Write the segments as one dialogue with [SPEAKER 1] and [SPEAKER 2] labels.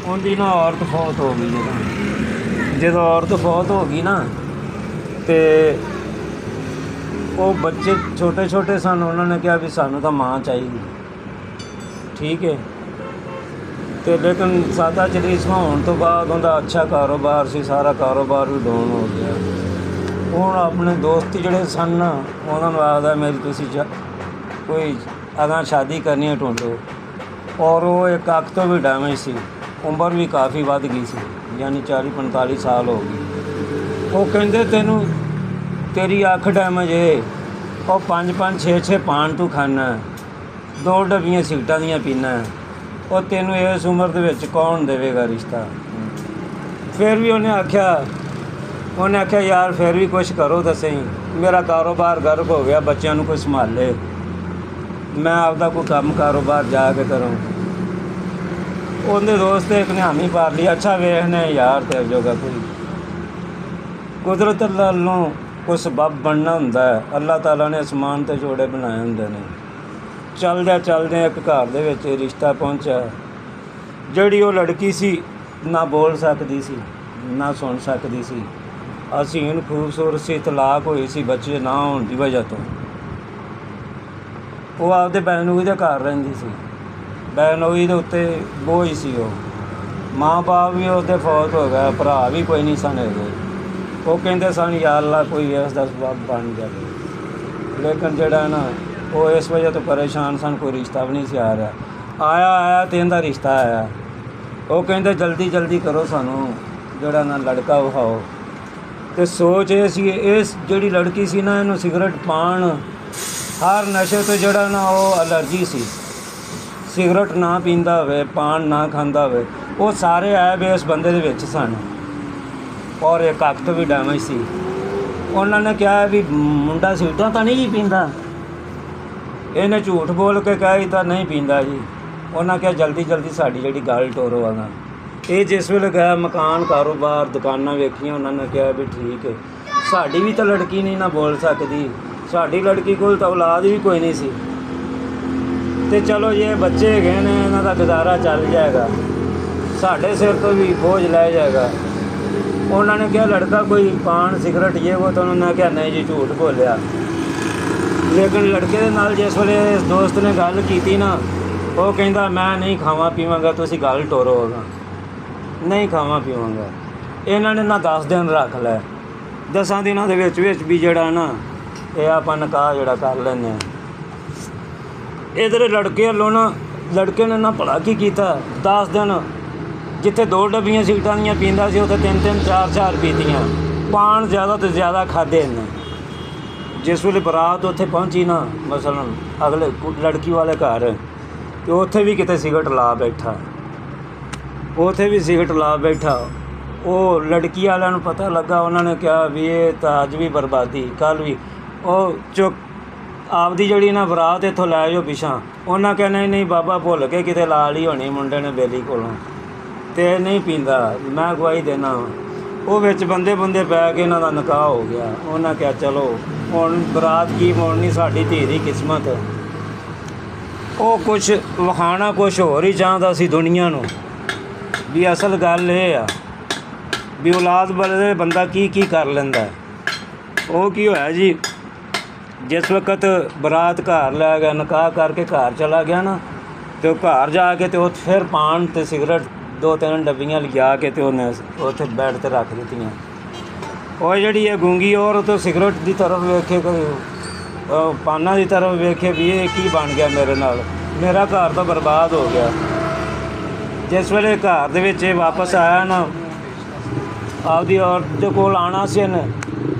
[SPEAKER 1] ਉਹਦੀ ਨਾ ਔਰਤ ਫੌਤ ਹੋ ਗਈ। ਜਦੋਂ ਔਰਤ ਫੌਤ ਹੋ ਗਈ ਨਾ ਅਤੇ ਉਹ ਬੱਚੇ ਛੋਟੇ ਛੋਟੇ ਸਨ। ਉਹਨਾਂ ਨੇ ਕਿਹਾ ਵੀ ਸਾਨੂੰ ਤਾਂ ਮਾਂ ਚਾਹੀਦੀ, ਠੀਕ ਹੈ। ਅਤੇ ਲੇਕਿਨ ਸਾਦਾ ਚਰੀਸਮਾ ਹੋਣ ਤੋਂ ਬਾਅਦ ਉਹਦਾ ਅੱਛਾ ਕਾਰੋਬਾਰ ਸੀ, ਸਾਰਾ ਕਾਰੋਬਾਰ ਵੀ ਡਾਊਨ ਹੋ ਗਿਆ। ਹੁਣ ਆਪਣੇ ਦੋਸਤ ਜਿਹੜੇ ਸਨ ਉਹਨਾਂ ਨੂੰ ਆਖਦਾ ਮੇਰੀ ਤੁਸੀਂ ਕੋਈ ਅਗਾਂਹ ਸ਼ਾਦੀ ਕਰਨੀ ਹੈ ਢੂੰਡੋ। ਔਰ ਉਹ ਇੱਕ ਅੱਖ ਤੋਂ ਵੀ ਡੈਮੇਜ ਸੀ, ਉਮਰ ਵੀ ਕਾਫੀ ਵੱਧ ਗਈ ਸੀ, ਯਾਨੀ 40-45 ਸਾਲ ਹੋ ਗਈ। ਉਹ ਕਹਿੰਦੇ ਤੈਨੂੰ ਤੇਰੀ ਅੱਖ ਡੈਮੇਜ ਹੈ, ਉਹ 5-5 6-6 ਪਾਨ ਤੂੰ ਖਾਨਾ, 2 ਡੱਬੀਆਂ ਸਿਗਰਟਾਂ ਦੀਆਂ ਪੀਨਾ, ਉਹ ਤੈਨੂੰ ਇਸ ਉਮਰ ਦੇ ਵਿੱਚ ਕੌਣ ਦੇਵੇਗਾ ਰਿਸ਼ਤਾ। ਫਿਰ ਵੀ ਉਹਨੇ ਆਖਿਆ ਯਾਰ ਫਿਰ ਵੀ ਕੁਛ ਕਰੋ ਤਾਂ ਸਹੀ, ਮੇਰਾ ਕਾਰੋਬਾਰ ਗਰਕ ਹੋ ਗਿਆ, ਬੱਚਿਆਂ ਨੂੰ ਕੋਈ ਸੰਭਾਲੇ, ਮੈਂ ਆਪਦਾ ਕੋਈ ਕੰਮ ਕਾਰੋਬਾਰ ਜਾ ਕੇ ਕਰਾਂ। ਉਹਦੇ ਦੋਸਤ ਇੱਕ ਨੇ ਹਾਮੀ ਭਰ ਲਈ, ਅੱਛਾ ਵੇਖਨੇ ਯਾਰ ਤੇਰੇ ਜੋਗਾ ਕੋਈ। ਕੁਦਰਤ ਵੱਲੋਂ ਕੋਈ ਸਬੱਬ ਬਣਨਾ ਹੁੰਦਾ ਹੈ। ਅੱਲਾਹ ਤਾਲਾ ਨੇ ਅਸਮਾਨ 'ਤੇ ਜੋੜੇ ਬਣਾਏ ਹੁੰਦੇ ਨੇ। ਚਲਦਿਆਂ ਇੱਕ ਘਰ ਦੇ ਵਿੱਚ ਰਿਸ਼ਤਾ ਪਹੁੰਚਿਆ। ਜਿਹੜੀ ਉਹ ਲੜਕੀ ਸੀ ਨਾ ਬੋਲ ਸਕਦੀ ਸੀ ਨਾ ਸੁਣ ਸਕਦੀ ਸੀ, ਹਸੀਨ ਖੂਬਸੂਰਤ ਸੀ, ਤਲਾਕ ਹੋਈ ਸੀ ਬੱਚੇ ਨਾ ਹੋਣ ਦੀ ਵਜ੍ਹਾ ਤੋਂ। ਉਹ ਆਪਦੇ ਬੈਨੋਈ ਦੇ ਘਰ ਰਹਿੰਦੀ ਸੀ। ਬੈਨੋਈ ਦੇ ਉੱਤੇ ਬੋਝ ਸੀ ਉਹ, ਮਾਂ ਬਾਪ ਵੀ ਉਹਦੇ ਫੌਤ ਹੋ ਗਿਆ, ਭਰਾ ਵੀ ਕੋਈ ਨਹੀਂ ਸਨ ਹੈਗੇ। ਉਹ ਕਹਿੰਦੇ ਸਨ ਯਾ ਅੱਲਾ ਕੋਈ ਇਸ ਦਾ ਸਬੱਬ ਬਣ ਜਾਵੇ। ਲੇਕਿਨ ਜਿਹੜਾ ਨਾ ਉਹ ਇਸ ਵਜ੍ਹਾ ਤੋਂ ਪਰੇਸ਼ਾਨ ਸਨ, ਕੋਈ ਰਿਸ਼ਤਾ ਵੀ ਨਹੀਂ ਸੀ ਆ ਰਿਹਾ। ਆਇਆ ਅਤੇ ਇਹਦਾ ਰਿਸ਼ਤਾ ਆਇਆ। ਉਹ ਕਹਿੰਦੇ ਜਲਦੀ ਕਰੋ, ਸਾਨੂੰ ਜਿਹੜਾ ਨਾ ਲੜਕਾ ਵਿਖਾਓ। ਅਤੇ ਸੋਚ ਇਹ ਸੀ ਇਸ ਜਿਹੜੀ ਲੜਕੀ ਸੀ ਨਾ ਇਹਨੂੰ ਸਿਗਰਟ ਪਾਨ, ਹਰ ਨਸ਼ੇ ਤੋਂ ਜਿਹੜਾ ਨਾ ਉਹ ਐਲਰਜੀ ਸੀ। ਸਿਗਰਟ ਨਾ ਪੀਂਦਾ ਹੋਵੇ, ਪਾਨ ਨਾ ਖਾਂਦਾ ਹੋਵੇ, ਉਹ ਸਾਰੇ ਐਬ ਇਸ ਬੰਦੇ ਦੇ ਵਿੱਚ ਸਨ। ਔਰ ਇੱਕ ਅੱਖ ਤੋਂ ਵੀ ਡੈਮੇਜ ਸੀ। ਉਹਨਾਂ ਨੇ ਕਿਹਾ ਵੀ ਮੁੰਡਾ ਸਿਗਰਟਾਂ ਤਾਂ ਨਹੀਂ ਜੀ ਪੀਂਦਾ। ਇਹਨੇ ਝੂਠ ਬੋਲ ਕੇ ਕਿਹਾ ਤਾਂ ਨਹੀਂ ਪੀਂਦਾ ਜੀ। ਉਹਨਾਂ ਕਿਹਾ ਜਲਦੀ ਸਾਡੀ ਜਿਹੜੀ ਗੱਲ ਟੋਰੋ ਆਗਾ। ਇਹ ਜਿਸ ਵੇਲੇ ਗਿਆ ਮਕਾਨ ਕਾਰੋਬਾਰ ਦੁਕਾਨਾਂ ਵੇਖੀਆਂ, ਉਹਨਾਂ ਨੇ ਕਿਹਾ ਵੀ ਠੀਕ ਹੈ, ਸਾਡੀ ਵੀ ਤਾਂ ਲੜਕੀ ਨਹੀਂ ਨਾ ਬੋਲ ਸਕਦੀ, ਸਾਡੀ ਲੜਕੀ ਕੋਲ ਤਾਂ ਔਲਾਦ ਵੀ ਕੋਈ ਨਹੀਂ ਸੀ, ਅਤੇ ਚਲੋ ਜੇ ਬੱਚੇ ਹੈਗੇ ਨੇ ਇਹਨਾਂ ਦਾ ਗੁਜ਼ਾਰਾ ਚੱਲ ਜਾਏਗਾ, ਸਾਡੇ ਸਿਰ ਤੋਂ ਵੀ ਬੋਝ ਲੈ ਜਾਏਗਾ। ਉਹਨਾਂ ਨੇ ਕਿਹਾ ਲੜਕਾ ਕੋਈ ਪਾਨ ਸਿਗਰਟ ਇਹ ਉਹ, ਤਾਂ ਉਹਨਾਂ ਨੇ ਕਿਹਾ ਨਹੀਂ ਜੀ ਝੂਠ ਬੋਲਿਆ। ਲੇਕਿਨ ਲੜਕੇ ਦੇ ਨਾਲ ਜਿਸ ਵੇਲੇ ਇਸ ਦੋਸਤ ਨੇ ਗੱਲ ਕੀਤੀ ਨਾ, ਉਹ ਕਹਿੰਦਾ ਮੈਂ ਨਹੀਂ ਖਾਵਾਂ ਪੀਵਾਂਗਾ, ਤੁਸੀਂ ਗੱਲ ਟੋਰੋਗਾ, ਨਹੀਂ ਖਾਵਾਂ ਪੀਵਾਂਗਾ। ਇਹਨਾਂ ਨੇ ਨਾ 10 ਦਿਨ ਰੱਖ ਲਿਆ। 10 ਦਿਨਾਂ ਦੇ ਵਿੱਚ ਵੀ ਜਿਹੜਾ ਨਾ ਇਹ ਆਪਾਂ ਨਿਕਾਹ ਜਿਹੜਾ ਕਰ ਲੈਂਦੇ ਹਾਂ। ਇੱਧਰ ਲੜਕੇ ਵੱਲੋਂ ਨਾ ਲੜਕੇ ਨੇ ਨਾ ਭਲਾ ਕੀ ਕੀਤਾ, 10 ਦਿਨ ਜਿੱਥੇ 2 ਡੱਬੀਆਂ ਸਿਗਰਟਾਂ ਦੀਆਂ ਪੀਂਦਾ ਸੀ ਉੱਥੇ 3-3 4-4 ਪੀਤੀਆਂ, ਪਾਨ ਜ਼ਿਆਦਾ ਤੋਂ ਜ਼ਿਆਦਾ ਖਾਧੇ ਨੇ। ਜਿਸ ਵੇਲੇ ਬਰਾਤ ਉੱਥੇ ਪਹੁੰਚੀ ਨਾ ਮਸਲਨ ਅਗਲੇ ਲੜਕੀ ਵਾਲੇ ਘਰ, ਅਤੇ ਉੱਥੇ ਵੀ ਕਿਤੇ ਸਿਗਰਟ ਲਾ ਬੈਠਾ। ਉਹ ਲੜਕੀ ਵਾਲਿਆਂ ਨੂੰ ਪਤਾ ਲੱਗਾ, ਉਹਨਾਂ ਨੇ ਕਿਹਾ ਵੀ ਇਹ ਤਾਂ ਅੱਜ ਵੀ ਬਰਬਾਦੀ, ਕੱਲ੍ਹ ਵੀ। ਉਹ ਆਪਦੀ ਜਿਹੜੀ ਨਾ ਬਰਾਤ ਇੱਥੋਂ ਲੈ ਜਾਓ ਪਿਛਾਂ। ਉਹਨਾਂ ਕਿਹਾ ਨਹੀਂ ਬਾਬਾ ਭੁੱਲ ਕੇ ਕਿਤੇ ਲਾ ਲਈ ਹੋਣੀ ਮੁੰਡੇ ਨੇ ਬੇਲੀ ਕੋਲੋਂ, ਅਤੇ ਨਹੀਂ ਪੀਂਦਾ, ਮੈਂ ਗਵਾਹੀ ਦੇਣਾ। ਉਹ ਵਿੱਚ ਬੰਦੇ ਪੈ ਕੇ ਇਹਨਾਂ ਦਾ ਨਿਕਾਹ ਹੋ ਗਿਆ। ਉਹਨਾਂ ਕਿਹਾ ਚਲੋ ਹੁਣ ਬਰਾਤ ਕੀ ਮੋੜਨੀ, ਸਾਡੀ ਧੀ ਦੀ ਕਿਸਮਤ। ਉਹ ਕੁਛ ਵਿਖਾਉਣਾ ਕੁਛ ਹੋਰ ਹੀ ਚਾਹੁੰਦਾ ਸੀ ਦੁਨੀਆ ਨੂੰ, ਵੀ ਅਸਲ ਗੱਲ ਇਹ ਆ ਵੀ ਔਲਾਦ ਵਾਲੇ ਬੰਦਾ ਕੀ ਕਰ ਲੈਂਦਾ। ਉਹ ਕੀ ਹੋਇਆ ਜੀ, ਜਿਸ ਵਕਤ ਬਰਾਤ ਘਰ ਲੈ ਗਿਆ, ਨਿਕਾਹ ਕਰਕੇ ਘਰ ਚਲਾ ਗਿਆ ਨਾ, ਅਤੇ ਉਹ ਘਰ ਜਾ ਕੇ ਅਤੇ ਉਹ ਫਿਰ ਪਾਨ ਅਤੇ ਸਿਗਰਟ 2-3 ਡੱਬੀਆਂ ਲਿਜਾ ਕੇ ਅਤੇ ਉਹਨੇ ਉੱਥੇ ਬੈੱਡ 'ਤੇ ਰੱਖ ਦਿੱਤੀਆਂ। ਉਹ ਜਿਹੜੀ ਹੈ ਗੂੰਗੀ ਔਰਤ ਸਿਗਰਟ ਦੀ ਤਰਫ ਵੇਖੇ, ਪਾਨਾਂ ਦੀ ਤਰਫ ਵੇਖੇ ਵੀ ਇਹ ਕੀ ਬਣ ਗਿਆ ਮੇਰੇ ਨਾਲ, ਮੇਰਾ ਘਰ ਤਾਂ ਬਰਬਾਦ ਹੋ ਗਿਆ। ਜਿਸ ਵੇਲੇ ਘਰ ਦੇ ਵਿੱਚ ਇਹ ਵਾਪਸ ਆਇਆ ਨਾ, ਆਪਦੀ ਔਰਤ ਦੇ ਕੋਲ ਆਉਣਾ ਸੀ, ਇਹਨੇ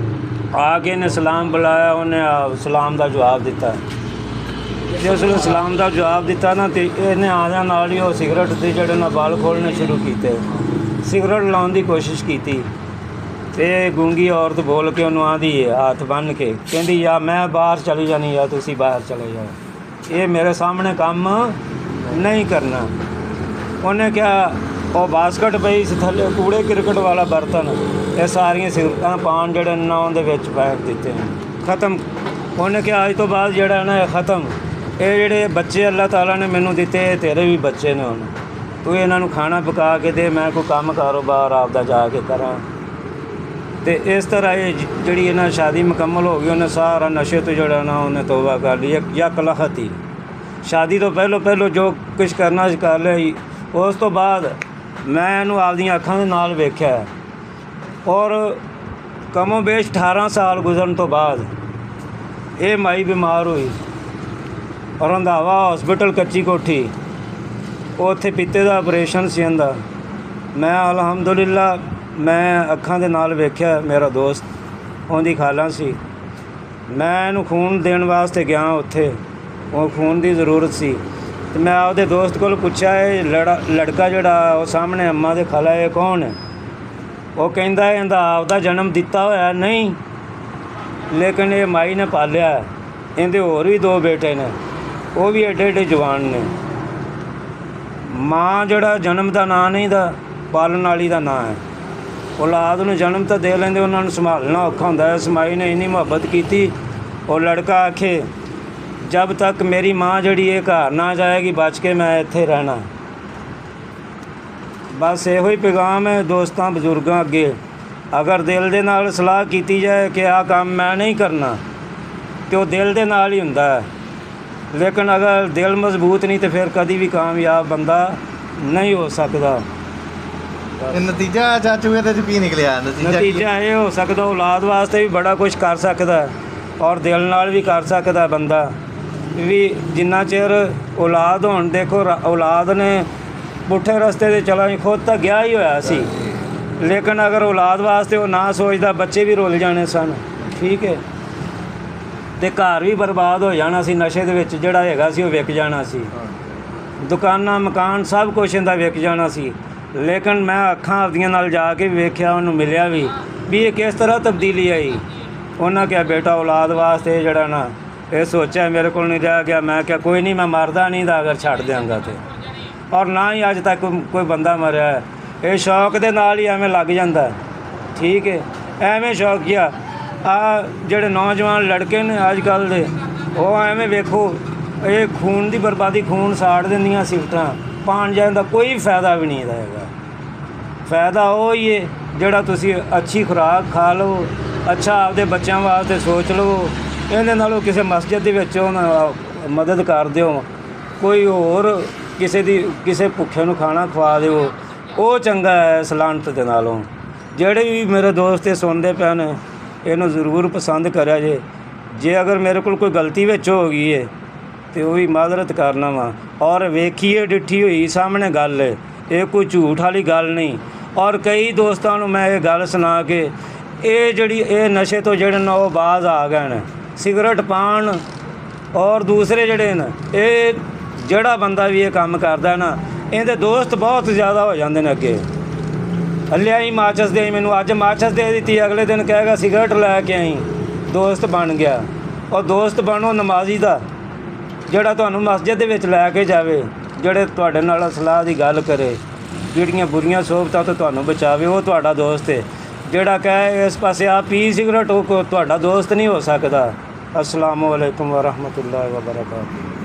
[SPEAKER 1] ਆ ਕੇ ਇਹਨੇ ਸਲਾਮ ਬੁਲਾਇਆ, ਉਹਨੇ ਸਲਾਮ ਦਾ ਜਵਾਬ ਦਿੱਤਾ। ਜਿਸ ਵੇਲੇ ਸਲਾਮ ਦਾ ਜਵਾਬ ਦਿੱਤਾ ਨਾ, ਅਤੇ ਇਹਨੇ ਆਦਿਆਂ ਨਾਲ ਹੀ ਉਹ ਸਿਗਰਟ ਦੇ ਜਿਹੜੇ ਨਾ ਬਲ ਖੋਲ੍ਹਣੇ ਸ਼ੁਰੂ ਕੀਤੇ, ਸਿਗਰਟ ਲਾਉਣ ਦੀ ਕੋਸ਼ਿਸ਼ ਕੀਤੀ। ਅਤੇ ਗੂੰਗੀ ਔਰਤ ਬੋਲ ਕੇ ਉਹਨੂੰ ਆਂਦੀ ਹੱਥ ਬੰਨ੍ਹ ਕੇ ਕਹਿੰਦੀ ਜਾਂ ਮੈਂ ਬਾਹਰ ਚਲੀ ਜਾਣੀ ਜਾਂ ਤੁਸੀਂ ਬਾਹਰ ਚਲੇ ਜਾਓ, ਇਹ ਮੇਰੇ ਸਾਹਮਣੇ ਕੰਮ ਨਹੀਂ ਕਰਨਾ। ਉਹਨੇ ਕਿਹਾ ਉਹ ਬਾਸਕਟ ਪਈ ਸੀ ਥੱਲੇ, ਕੂੜੇ ਕ੍ਰਿਕਟ ਵਾਲਾ ਬਰਤਨ, ਇਹ ਸਾਰੀਆਂ ਸਿਗਰਟਾਂ ਪਾਨ ਜਿਹੜੇ ਨਾ ਉਹਦੇ ਵਿੱਚ ਫੈਂਕ ਦਿੱਤੇ ਨੇ, ਖ਼ਤਮ। ਉਹਨੇ ਕਿਹਾ ਅੱਜ ਤੋਂ ਬਾਅਦ ਜਿਹੜਾ ਨਾ ਇਹ ਖ਼ਤਮ, ਇਹ ਜਿਹੜੇ ਬੱਚੇ ਅੱਲਾਹ ਤਾਲਾ ਨੇ ਮੈਨੂੰ ਦਿੱਤੇ ਇਹ ਤੇਰੇ ਵੀ ਬੱਚੇ ਨੇ ਹੁਣ, ਤੂੰ ਇਹਨਾਂ ਨੂੰ ਖਾਣਾ ਪਕਾ ਕੇ ਦੇ, ਮੈਂ ਕੋਈ ਕੰਮ ਕਾਰੋਬਾਰ ਆਪਦਾ ਜਾ ਕੇ ਕਰਾਂ। ਅਤੇ ਇਸ ਤਰ੍ਹਾਂ ਇਹ ਜਿਹੜੀ ਇਹਨਾਂ ਸ਼ਾਦੀ ਮੁਕੰਮਲ ਹੋ ਗਈ, ਉਹਨੇ ਸਾਰਾ ਨਸ਼ੇ ਤੋਂ ਜਿਹੜਾ ਨਾ ਉਹਨੇ ਤੋਬਾ ਕਰ ਲਈ। ਯਕ ਲਹਤੀ ਸ਼ਾਦੀ ਤੋਂ ਪਹਿਲੋਂ ਜੋ ਕੁਛ ਕਰਨਾ ਸੀ ਕਰ ਲਿਆ ਜੀ। ਉਸ ਤੋਂ ਬਾਅਦ ਮੈਂ ਇਹਨੂੰ ਆਪਦੀਆਂ ਅੱਖਾਂ ਦੇ ਨਾਲ ਵੇਖਿਆ, ਔਰ ਕਮੋ ਬੇਸ਼ 18 ਸਾਲ ਗੁਜ਼ਰਨ ਤੋਂ ਬਾਅਦ ਇਹ ਮਾਈ ਬਿਮਾਰ ਹੋਈ। ਰੰਧਾਵਾ ਹੌਸਪੀਟਲ ਕੱਚੀ ਕੋਠੀ, ਉੱਥੇ ਪਿੱਤੇ ਦਾ ਆਪਰੇਸ਼ਨ ਸੀ ਇਹਦਾ। ਮੈਂ ਅਲਹਮਦੁਲਿਲਾ ਮੈਂ ਅੱਖਾਂ ਦੇ ਨਾਲ ਵੇਖਿਆ। ਮੇਰਾ ਦੋਸਤ ਉਹਦੀ ਖਾਲਾ ਸੀ, ਮੈਂ ਇਹਨੂੰ ਖੂਨ ਦੇਣ ਵਾਸਤੇ ਗਿਆ ਉੱਥੇ, ਉਹ ਖੂਨ ਦੀ ਜ਼ਰੂਰਤ ਸੀ। ਅਤੇ ਮੈਂ ਆਪਦੇ ਦੋਸਤ ਕੋਲ ਪੁੱਛਿਆ ਇਹ ਲੜਕਾ ਜਿਹੜਾ ਉਹ ਸਾਹਮਣੇ ਅੰਮਾ ਦੇ ਖਾਲਾ, ਇਹ ਕੌਣ ਹੈ? ਉਹ ਕਹਿੰਦਾ ਇਹਦਾ ਆਪਦਾ ਜਨਮ ਦਿੱਤਾ ਹੋਇਆ ਨਹੀਂ, ਲੇਕਿਨ ਇਹ ਮਾਈ ਨੇ ਪਾਲਿਆ। ਇਹਦੇ ਹੋਰ ਵੀ 2 ਬੇਟੇ ਨੇ, ਉਹ ਵੀ ਏਡੇ ਏਡੇ ਜਵਾਨ ਨੇ। ਮਾਂ ਜਿਹੜਾ ਜਨਮ ਦਾ ਨਾਂ ਨਹੀਂ ਦਾ, ਪਾਲਣ ਵਾਲੀ ਦਾ ਨਾਂ ਹੈ। ਔਲਾਦ ਨੂੰ ਜਨਮ ਤਾਂ ਦੇ ਲੈਂਦੇ, ਉਹਨਾਂ ਨੂੰ ਸੰਭਾਲਣਾ ਔਖਾ ਹੁੰਦਾ ਹੈ। ਇਸ ਮਾਈ ਨੇ ਇੰਨੀ ਮੁਹੱਬਤ ਕੀਤੀ। ਉਹ ਲੜਕਾ ਆਖੇ ਜਬ ਤੱਕ ਮੇਰੀ ਮਾਂ ਜਿਹੜੀ ਇਹ ਘਰ ਨਾ ਜਾਏਗੀ ਬਚ ਕੇ ਮੈਂ ਇੱਥੇ ਰਹਿਣਾ। ਬਸ ਇਹੋ ਹੀ ਪੈਗਾਮ ਹੈ ਦੋਸਤਾਂ ਬਜ਼ੁਰਗਾਂ ਅੱਗੇ। ਅਗਰ ਦਿਲ ਦੇ ਨਾਲ ਸਲਾਹ ਕੀਤੀ ਜਾਏ ਕਿ ਆਹ ਕੰਮ ਮੈਂ ਨਹੀਂ ਕਰਨਾ, ਤਾਂ ਉਹ ਦਿਲ ਦੇ ਨਾਲ ਹੀ ਹੁੰਦਾ ਹੈ। ਲੇਕਿਨ ਅਗਰ ਦਿਲ ਮਜ਼ਬੂਤ ਨਹੀਂ ਤਾਂ ਫਿਰ ਕਦੀ ਵੀ ਕਾਮਯਾਬ ਬੰਦਾ ਨਹੀਂ ਹੋ ਸਕਦਾ।
[SPEAKER 2] ਨਤੀਜਾ ਚਾਚੂ ਇਹਦੇ 'ਚ ਕੀ ਨਿਕਲਿਆ?
[SPEAKER 1] ਨਤੀਜਾ ਇਹ ਹੋ ਸਕਦਾ ਔਲਾਦ ਵਾਸਤੇ ਵੀ ਬੜਾ ਕੁਝ ਕਰ ਸਕਦਾ, ਔਰ ਦਿਲ ਨਾਲ ਵੀ ਕਰ ਸਕਦਾ ਬੰਦਾ ਵੀ। ਜਿੰਨਾ ਚਿਰ ਔਲਾਦ ਹੋਣ, ਦੇਖੋ ਔਲਾਦ ਨੇ ਪੁੱਠੇ ਰਸਤੇ 'ਤੇ ਚਲਾ ਖੁਦ ਤਾਂ ਗਿਆ ਹੀ ਹੋਇਆ ਸੀ, ਲੇਕਿਨ ਅਗਰ ਔਲਾਦ ਵਾਸਤੇ ਉਹ ਨਾ ਸੋਚਦਾ, ਬੱਚੇ ਵੀ ਰੁੱਲ ਜਾਣੇ ਸਨ, ਠੀਕ ਹੈ। ਅਤੇ ਘਰ ਵੀ ਬਰਬਾਦ ਹੋ ਜਾਣਾ ਸੀ, ਨਸ਼ੇ ਦੇ ਵਿੱਚ ਜਿਹੜਾ ਹੈਗਾ ਸੀ ਉਹ ਵਿਕ ਜਾਣਾ ਸੀ, ਦੁਕਾਨਾਂ ਮਕਾਨ ਸਭ ਕੁਛ ਇਹਦਾ ਵਿਕ ਜਾਣਾ ਸੀ। ਲੇਕਿਨ ਮੈਂ ਅੱਖਾਂ ਆਪਦੀਆਂ ਨਾਲ ਜਾ ਕੇ ਵੇਖਿਆ, ਉਹਨੂੰ ਮਿਲਿਆ ਵੀ ਇਹ ਕਿਸ ਤਰ੍ਹਾਂ ਤਬਦੀਲੀ ਆਈ। ਉਹਨਾਂ ਕਿਹਾ ਬੇਟਾ ਔਲਾਦ ਵਾਸਤੇ ਜਿਹੜਾ ਨਾ ਇਹ ਸੋਚਿਆ, ਮੇਰੇ ਕੋਲ ਨਹੀਂ ਰਹਿ ਗਿਆ। ਮੈਂ ਕਿਹਾ ਕੋਈ ਨਹੀਂ, ਮੈਂ ਮਰਦਾ ਨਹੀਂ ਦਾ ਅਗਰ ਛੱਡ ਦਿਆਂਗਾ ਤੇ, ਔਰ ਨਾ ਹੀ ਅੱਜ ਤੱਕ ਕੋਈ ਬੰਦਾ ਮਰਿਆ ਹੈ। ਇਹ ਸ਼ੌਕ ਦੇ ਨਾਲ ਹੀ ਐਵੇਂ ਲੱਗ ਜਾਂਦਾ, ਠੀਕ ਹੈ। ਐਵੇਂ ਸ਼ੌਕੀਆ ਆ ਜਿਹੜੇ ਨੌਜਵਾਨ ਲੜਕੇ ਨੇ ਅੱਜ ਕੱਲ੍ਹ ਦੇ, ਉਹ ਐਵੇਂ ਵੇਖੋ ਇਹ ਖੂਨ ਦੀ ਬਰਬਾਦੀ, ਖੂਨ ਸਾੜ ਦਿੰਦੀਆਂ ਸਿਗਰਟਾਂ ਪਾਣ ਜਾਣ ਦਾ ਕੋਈ ਫਾਇਦਾ ਵੀ ਨਹੀਂ ਹੈਗਾ। ਫਾਇਦਾ ਉਹ ਹੀ ਹੈ ਜਿਹੜਾ ਤੁਸੀਂ ਅੱਛੀ ਖੁਰਾਕ ਖਾ ਲਓ, ਅੱਛਾ ਆਪਦੇ ਬੱਚਿਆਂ ਵਾਸਤੇ ਸੋਚ ਲਵੋ। ਇਹਦੇ ਨਾਲੋਂ ਕਿਸੇ ਮਸਜਿਦ ਦੇ ਵਿੱਚ ਮਦਦ ਕਰ ਦਿਓ, ਕੋਈ ਹੋਰ ਕਿਸੇ ਭੁੱਖੇ ਨੂੰ ਖਾਣਾ ਖਵਾ ਦਿਓ, ਉਹ ਚੰਗਾ ਹੈ ਇਸ ਲਾਹਨਤ ਦੇ ਨਾਲੋਂ। ਜਿਹੜੇ ਵੀ ਮੇਰੇ ਦੋਸਤ ਇਹ ਸੁਣਦੇ ਪਏ ਨੇ, ਇਹਨੂੰ ਜ਼ਰੂਰ ਪਸੰਦ ਕਰਿਆ ਜੇ ਅਗਰ ਮੇਰੇ ਕੋਲ ਕੋਈ ਗਲਤੀ ਵਿੱਚ ਹੋ ਗਈ ਹੈ ਅਤੇ ਉਹ ਵੀ ਮਾਜ਼ਰਤ ਕਰਨਾ ਵਾ। ਔਰ ਵੇਖੀਏ ਡਿੱਠੀ ਹੋਈ ਸਾਹਮਣੇ ਗੱਲ ਹੈ, ਇਹ ਕੋਈ ਝੂਠ ਵਾਲੀ ਗੱਲ ਨਹੀਂ। ਔਰ ਕਈ ਦੋਸਤਾਂ ਨੂੰ ਮੈਂ ਇਹ ਗੱਲ ਸੁਣਾ ਕੇ ਇਹ ਨਸ਼ੇ ਤੋਂ ਜਿਹੜੇ ਨੇ ਉਹ ਬਾਜ਼ ਆ ਗਏ ਨੇ, ਸਿਗਰਟ ਪਾਣ। ਔਰ ਦੂਸਰੇ ਜਿਹੜੇ ਨੇ, ਇਹ ਜਿਹੜਾ ਬੰਦਾ ਵੀ ਇਹ ਕੰਮ ਕਰਦਾ ਨਾ, ਇਹਦੇ ਦੋਸਤ ਬਹੁਤ ਜ਼ਿਆਦਾ ਹੋ ਜਾਂਦੇ ਨੇ। ਅੱਗੇ ਲਿਆਈ ਮਾਚਸ ਦੇ, ਮੈਨੂੰ ਅੱਜ ਮਾਚਸ ਦੇ ਦਿੱਤੀ, ਅਗਲੇ ਦਿਨ ਕਹੇਗਾ ਸਿਗਰਟ ਲੈ ਕੇ ਆਈ, ਦੋਸਤ ਬਣ ਗਿਆ। ਔਰ ਦੋਸਤ ਬਣੋ ਨਮਾਜ਼ੀ ਦਾ, ਜਿਹੜਾ ਤੁਹਾਨੂੰ ਮਸਜਿਦ ਦੇ ਵਿੱਚ ਲੈ ਕੇ ਜਾਵੇ, ਜਿਹੜੇ ਤੁਹਾਡੇ ਨਾਲ ਸਲਾਹ ਦੀ ਗੱਲ ਕਰੇ, ਜਿਹੜੀਆਂ ਬੁਰੀਆਂ ਸੋਬਤਾਂ ਤੋਂ ਤੁਹਾਨੂੰ ਬਚਾਵੇ, ਉਹ ਤੁਹਾਡਾ ਦੋਸਤ ਹੈ। ਜਿਹੜਾ ਕਹੇ ਇਸ ਪਾਸੇ ਆ ਪੀ ਸਿਗਰਟ, ਉਹ ਤੁਹਾਡਾ ਦੋਸਤ ਨਹੀਂ ਹੋ ਸਕਦਾ। ਅਸਲਾਮੁ ਅਲੈਕੁਮ ਵਰਹਿਮਤੁਲਾਹਿ ਵਬਰਕਾਤੁਹੂ।